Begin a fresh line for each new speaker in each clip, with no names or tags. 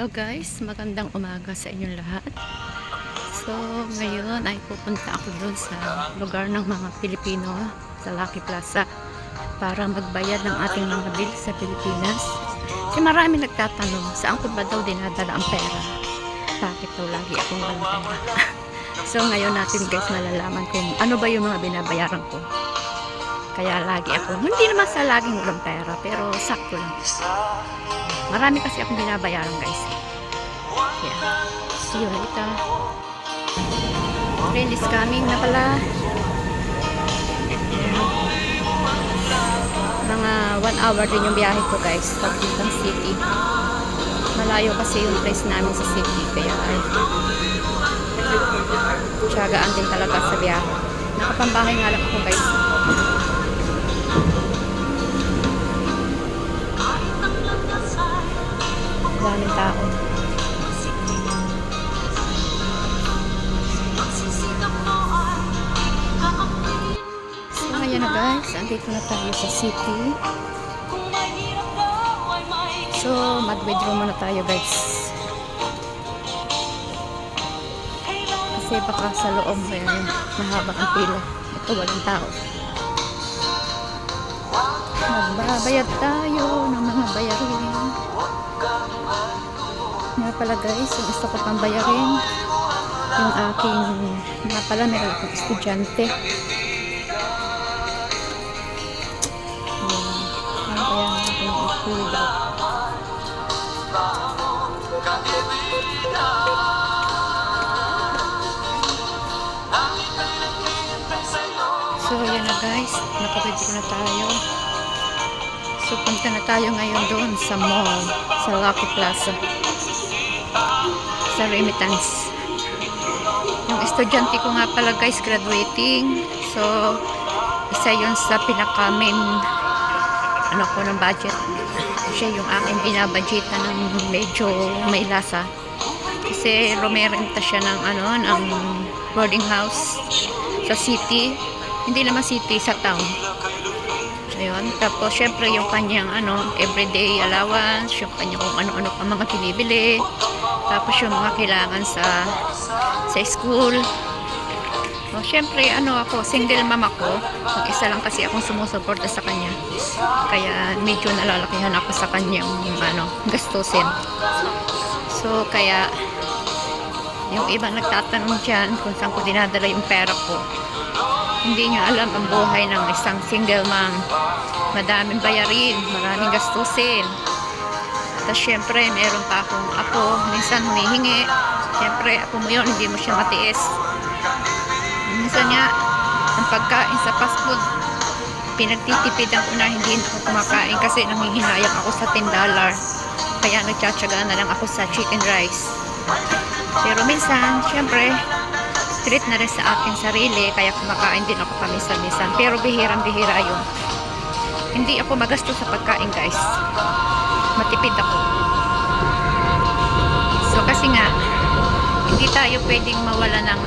Hello guys, magandang umaga sa inyong lahat. So ngayon ay pupunta ako doon sa lugar ng mga Pilipino sa Lucky Plaza para magbayad ng ating mga bill sa Pilipinas. Kasi marami nagtatanong, saan ko ba daw dinadala ang pera? Bakit daw lagi akong walang pera? So ngayon natin guys malalaman kung ano ba yung mga binabayaran ko. Kaya lagi ako, hindi naman sa laging walang pera, pero sakto lang. Marami kasi akong binabayaran guys. Yeah. See you later. Train is coming na pala. Mga 1 hour din yung biyahe ko guys, papuntang city. Malayo kasi yung place namin sa city, kaya ay tiyagaan din talaga sa biyahe. Nakapambahay nga lang ako guys. Daming tao. So ngayon na guys, andito na tayo sa city. So mag-withdraw muna tayo guys, kasi baka sa loob mahaba ang pila. Ito walang tao. Magbabayad tayo ng mga bayarin. Nga pala guys, yung gusto ko pang bayarin yung aking, nga pala meron akong estudyante. Ano kaya ang aking estudyante? So yan na guys, nakapwede na tayo. So punta na tayo ngayon doon sa mall, sa Lucky Plaza, sa Remittance. Yung estudyante ko nga pala guys, graduating. So isa yun sa pinaka-main ano ko ng budget. Siya yung aking binabudgetan ng medyo may lasa. Kasi rumerenta siya ng ng boarding house sa city. Hindi naman city, sa town. Ayun. Tapos syempre yung kanyang everyday allowance, yung kanyang kung ano-ano pa mga binibili. Tapos yung mga kailangan sa school. So, syempre ako, single mom ako. Mag-isa lang kasi akong sumusuporta sa kanya. Kaya medyo nalalakihan ako sa kanyang gastusin. So kaya yung ibang nagtatanong dyan kung saan ko dinadala yung pera ko, hindi nyo alam ang buhay ng isang single mom. Madaming bayarin, maraming gastusin. Tapos syempre meron pa akong apo, minsan humihingi. Syempre apo mo yun, hindi mo siya matiis. Minsan nga ang pagkain sa fast food, pinagtitipidan ko na hindi ako kumakain kasi nanghihinayang ako sa $10. Kaya nagtsatsaga na lang ako sa chicken rice. Pero minsan syempre treat na rin sa aking sarili, kaya kumakain din ako paminsan-minsan. Pero bihirang-bihira yun. Hindi ako magastos sa pagkain guys. Matipid ako. So kasi nga hindi tayo pwedeng mawala ng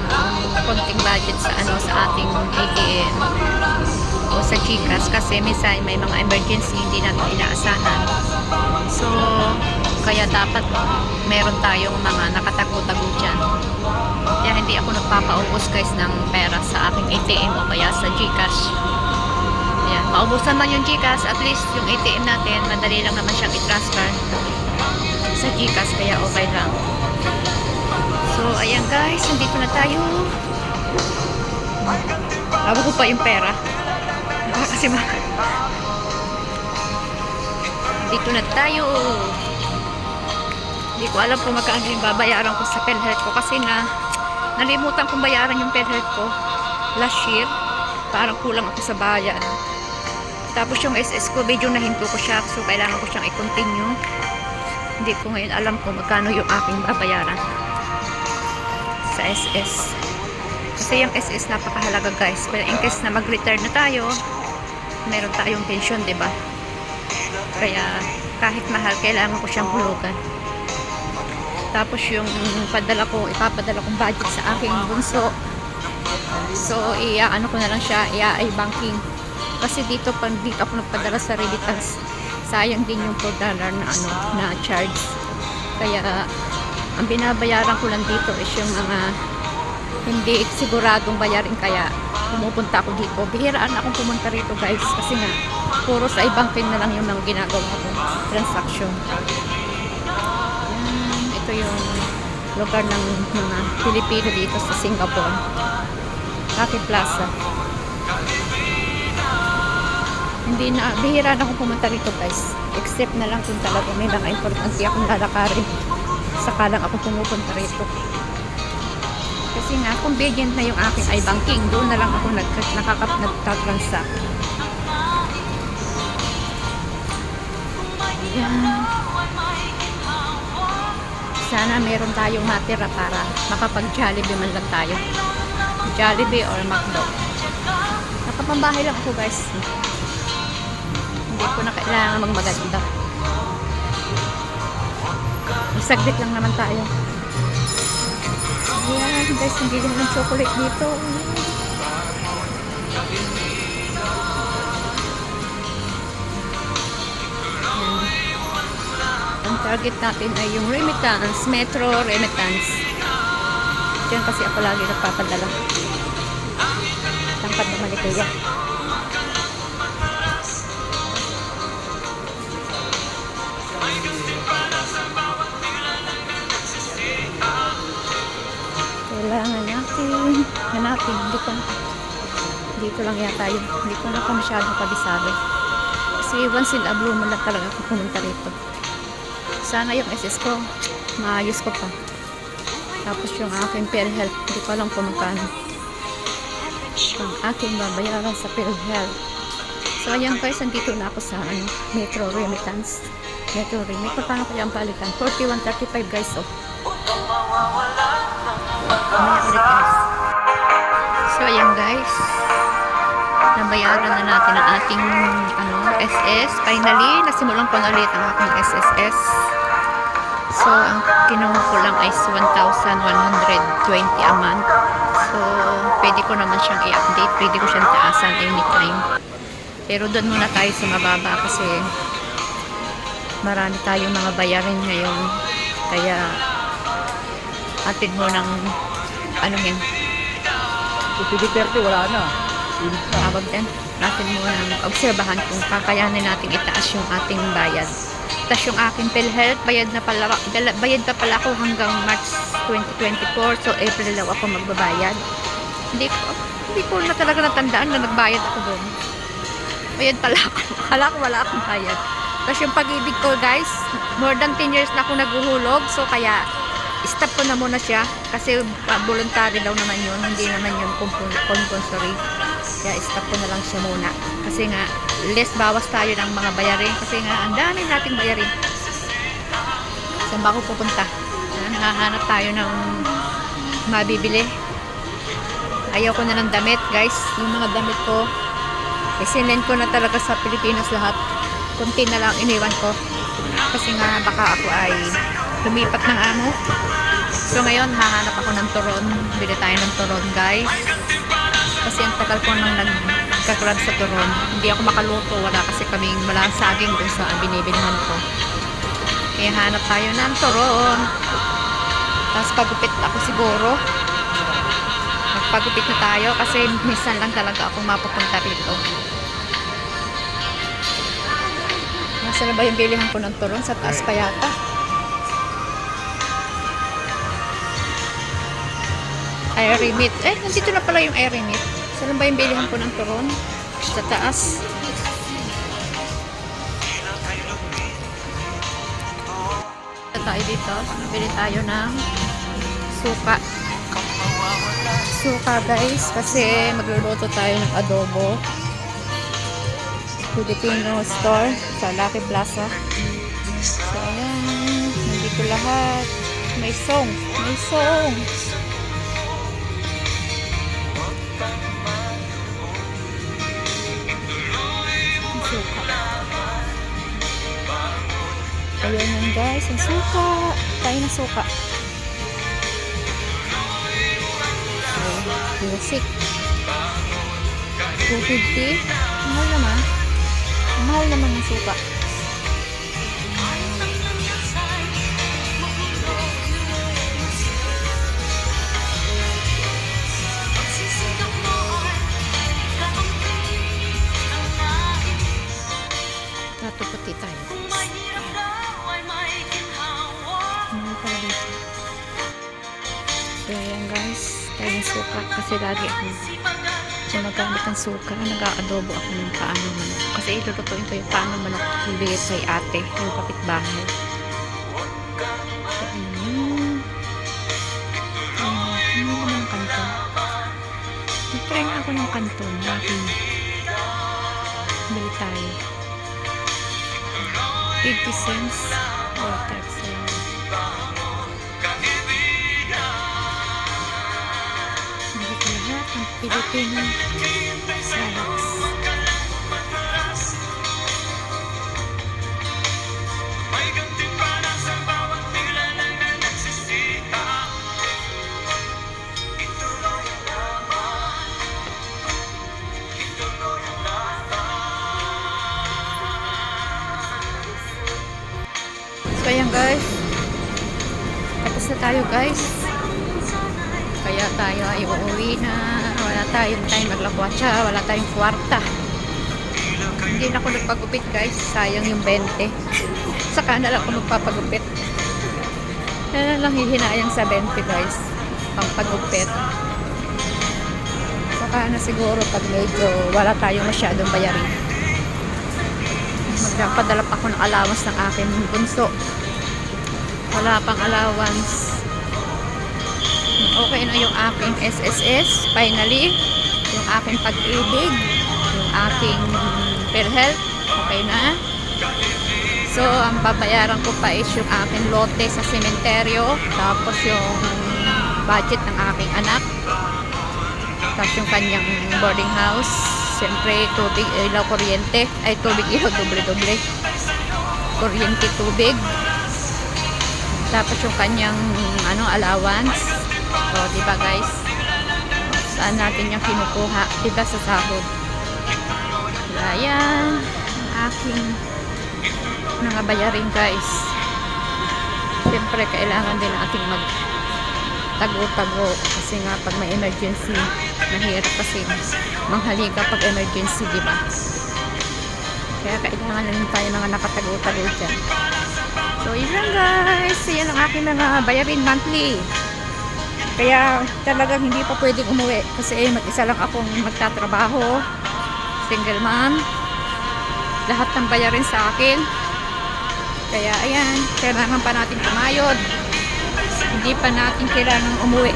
konting budget sa sa ating ATM o sa GCash, kasi minsan may mga emergency hindi natin inaasahan. So kaya dapat meron tayong mga nakatago-tago dyan. Kaya hindi ako nagpapaubos guys ng pera sa aking ATM o kaya sa GCash. Ayan, maubusan man yung GCash, at least yung ATM natin madali lang naman siyang i-transfer sa GCash, kaya okay lang. So ayan guys, nandito na tayo. Habo ko pa yung pera kasi dito na tayo. Hindi ko alam kung magkano yung babayaran ko sa PhilHealth ko, kasi nalimutan kong bayaran yung PhilHealth ko last year. Parang kulang ako sa bayad. Tapos yung SS ko, medyo nahinto ko siya, so kailangan ko siyang i-continue. Hindi ko ngayon alam kung magkano yung aking babayaran sa SS. Kasi yung SS napakahalaga guys. Pero in case na mag-retire na tayo, meron tayong pension, diba? Kaya kahit mahal, kailangan ko siyang hulugan. Tapos yung ipapadala kong budget sa aking bunso. So ko na lang siya, i-banking. Kasi dito ako nagpadala sa Remittance, sayang din yung $4 na charge. Kaya ang binabayaran ko lang dito is yung mga hindi siguradong bayarin, kaya pumupunta ako dito. Bihiraan akong pumunta rito guys kasi nga puro sa i-banking na lang yung mga ginagawa ko transaction. Yan, ito yung lugar ng mga Pilipino dito sa Singapore, Lucky Plaza. Hindi na, bihiraan akong pumunta rito guys, except na lang kung talaga may mga importante akong lalakarin, saka lang ako pumupunta rito. Kasi nga, convenient na yung aking iBanking. Doon na lang ako nagtatransact. Ayan. Sana meron tayong matira para makapag-Jollibee man lang tayo. Jollibee or McDo. Nakapambahay lang ako guys. Hindi ko na kailangan magmaganda. Saglit lang naman tayo. Ayan guys, hindi din ng chocolate dito. Ayan. Ang target natin ay yung remittance, Metro Remittance. Diyan kasi ako lagi nagpapadala. Tangkad na Malikaya. Kailangan natin hanapin. Dito lang yata yun. Hindi ko na masyadong kabisado. Kasi once in a blue man lang talaga ako pumunta rito. Sana yung SS ko maayos ko pa. Tapos yung aking PhilHealth, hindi ko alam kung magkano ang aking babayaran sa PhilHealth. So ayan guys, andito na ako sa Metro Remittance. Metro Remittance. Paano kaya ang palitan? 41.35 guys. So ayan guys, nabayaran na natin ang ating SS. Finally, nasimulan ko na ulit ang aking SSS. So ang kinuha ko lang ay 1,120 a month. So pwede ko naman siyang i-update, pwede ko siyang taasan anytime. Pero doon muna tayo sa mababa kasi marami tayong mga bayarin ngayon. Kaya atid mo ng yan,
Duterte wala na.
tawag din natin muna obserbahan kung kakayanin natin itaas yung ating bayad. Tapos yung aking PhilHealth, bayad pa pala ako hanggang March 2024. So April daw ako magbabayad. Hindi ko na talaga natandaan na nagbayad ako doon. Bayad pala ako. Akala ko wala akong bayad. Tapos yung Pag-ibig ko guys, more than 10 years na ako naghuhulog. So kaya stop ko na muna siya kasi voluntary daw naman yun, hindi naman yun compulsory. Kaya stop ko na lang siya muna kasi nga less bawas tayo ng mga bayarin kasi nga ang dami nating bayarin. Saan ba ako pupunta? Hahanap tayo ng mabibili. Ayaw ko na ng damit guys. Yung mga damit ko isinend ko na talaga sa Pilipinas lahat. Kunti na lang iniwan ko kasi nga baka ako ay lumipat ng amo. So ngayon hahanap ako ng turon. Bili tayo ng turon guys kasi ang tagal ko nang nagkagrab sa turon. Hindi ako makaluto, wala kasi kaming walang saging dun sa binibilhan ko. Kaya hanap tayo ng turon. Tapos pagupit ako siguro, magpagupit na tayo kasi minsan lang talaga ako mapupunta rito. Nasaan na ba yung bilihan ko ng turon? Sa taas pa yata. Air-remit. Nandito na pala yung air-remit. Saan ba yung bilihan ko ng turon? Sa taas. Tayo dito. Bili tayo ng suka. Suka guys. Kasi magluluto tayo ng adobo. Filipino store sa Lucky Plaza. So ayan. Nandito lahat. May song. May song. Ayan yan guys, ang suka. Tayo ng suka. Music. 250. Mahal naman. Mahal naman ang suka. kasi lagi ako gumagamit ng suka. Nag-aadobo ako ng paano manok. Kasi ilulutuin ko yung paano manok. Ibigay kay ate, yung kapitbahay. So, ayun. Ano naman ang kanton? Nag-try nga ako ng kanton. Bakit? Bili tayo. 50 cents. Or tax. Hindi ko lahat ng Filipino salads. So ayan guys, tapos na tayo guys, kaya tayo ay uuwi na. Wala tayong time maglakwatsa, wala tayong kwarta. Hindi na ako nagpagupit guys, sayang yung 20. Saka na lang ako magpapagupit. Yan lang hihinayang sa 20 guys, pang pagupit. Saka na siguro pag medyo wala tayong masyadong bayarin, magpapadala pa ako ng allowance ng aking bunso. Wala pang allowance. Okay na yung aking SSS finally, yung aking pag-ibig, yung aking PhilHealth, okay na. So ang babayaran ko pa is yung aking lote sa sementeryo, tapos yung budget ng aking anak, tapos yung kanyang boarding house, siyempre tubig, ilaw, kuryente, ay tubig, ilaw, doble-doble, kuryente, tubig, tapos yung kanyang allowance. So diba guys, saan natin yung kinukuha? Diba sa sahod? Ayan ang aking mga bayarin guys. Siyempre kailangan din natin magtago-tago kasi nga pag may emergency, mahirap kasi manghaliga pag emergency, diba? Kaya kailangan na rin tayo mga nakatago-tago dyan. So yun lang guys, yan ang aking mga bayarin monthly. Kaya talagang hindi pa pwedeng umuwi kasi mag-isa lang akong magtatrabaho, single mom, lahat ng bayarin sa akin. Kaya ayan, kailangan pa natin kumayod, hindi pa natin kailangan umuwi,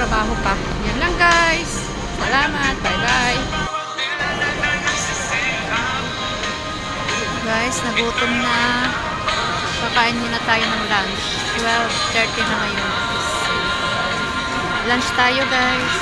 trabaho pa. Yan lang guys, salamat, bye bye. Guys, nagutom na, kakain muna tayo ng lunch. 12:30 na ngayon. Lunch tayo guys.